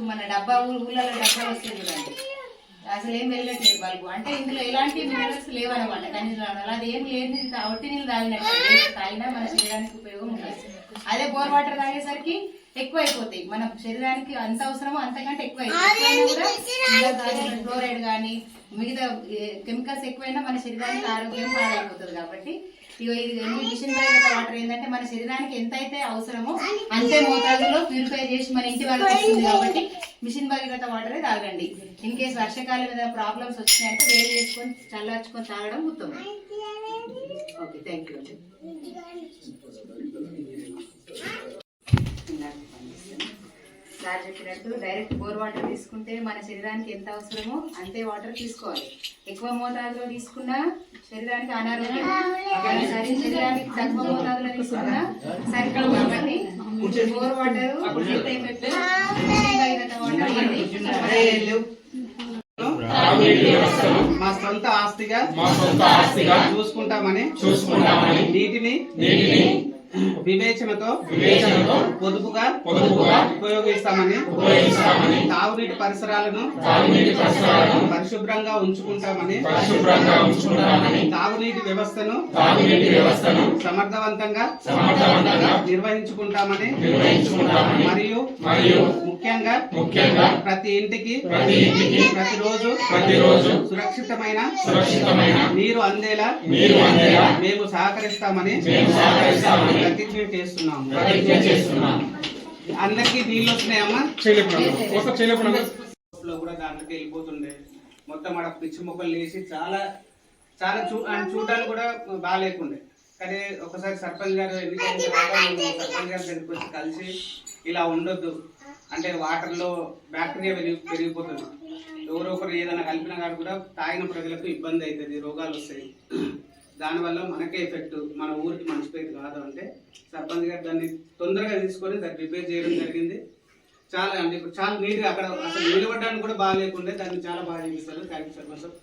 మన డబ్బా ఊళ్ళలో డబ్బాలు వస్తాయి చూడండి, అసలు ఏం వెళ్ళట్లేదు బల్బు. అంటే ఇందులో ఎలాంటి మినరల్స్ లేవన్నమాట ఖనిజాలు. అది ఏం లేదు, ఒట్టి నీళ్ళు తాగినట్టు తాగినా మన శరీరానికి ఉపయోగం ఉండదు. అదే బోర్ వాటర్ తాగేసరికి ఎక్కువ అయిపోతాయి, మన శరీరానికి అంత అవసరమో అంతకంటే ఎక్కువ అయిపోయి ఫ్లోరైడ్ కానీ మిగతా కెమికల్స్ ఎక్కువైనా మన శరీరానికి ఆరోగ్యం పాడైపోతుంది. కాబట్టి ఇది మిషన్ భగీరథ వాటర్ ఏంటంటే మన శరీరానికి ఎంతైతే అవసరమో అంతే మోతాదులో ప్యూరిఫై చేసి మన ఇంటి వరకు వస్తుంది. కాబట్టి మిషన్ భగీరథ వాటరే తాగండి. ఇన్ కేసు వర్షాకాలం మీద ప్రాబ్లమ్స్ వచ్చినాయంటే వేడి చేసుకొని చల్లార్చుకొని తాగడం ఉత్తమం. Okay, thank you. సార్ చెప్పినట్టు డైరెక్ట్ బోర్ వాటర్ తీసుకుంటే మన శరీరానికి ఎంత అవసరమో అంతే వాటర్ తీసుకోవాలి. ఎక్కువ మోతాదులో తీసుకున్నా శరీరానికి అనారోగ్యం, శరీరానికి తక్కువ మోతాదులో తీసుకున్నా సరిపడదు. కాబట్టి బోర్ వాటర్ మా సొంత ఆస్తిగా చూసుకుంటామని నీటిని వివేచనతో పొదుపుగా ఉపయోగిస్తామని తాగునీటి పరిసరాలను పరిశుభ్రంగా ఉంచుకుంటామని తాగునీటి వ్యవస్థను సమర్థవంతంగా నిర్వహించుకుంటామని మరియు ముఖ్యంగా ప్రతి ఇంటికి ప్రతిరోజు సురక్షితమైన నీరు అందేలా మేము సహకరిస్తామని ప్రతిజ్ఞ చేస్తున్నాం. అందరికి నీళ్ళు వస్తున్నాయమ్మా కూడా దాంట్లోకి వెళ్ళిపోతుండే. మొత్తం ఆడ పిచ్చి మొక్కలు వేసి చాలా చాలా చూడడానికి కూడా బాగాలేకుండే. కానీ ఒకసారి సర్పంచ్ గారు ఎన్నికైన సర్పంచ్ గారి దగ్గరికి వచ్చి కలిసి ఇలా ఉండొద్దు అంటే వాటర్లో బ్యాక్టీరియా పెరిగిపోతుంది, ఎవరో ఒకరు ఏదైనా కలిపిన కాదు కూడా తాగిన ప్రజలకు ఇబ్బంది అవుతుంది, రోగాలు వస్తాయి, దానివల్ల మనకే ఎఫెక్ట్, మన ఊరికి మంచి పేరు కాదు అంటే సర్పంచ్ గారు దాన్ని తొందరగా తీసుకొని దాన్ని రిపేర్ చేయడం జరిగింది. చాలా అంటే చాలా నీట్గా అక్కడ అసలు నిలబడడానికి కూడా బాగా లేకుండే, దాన్ని చాలా బాగా చేపిస్తారు. Thank you sarpanch sir.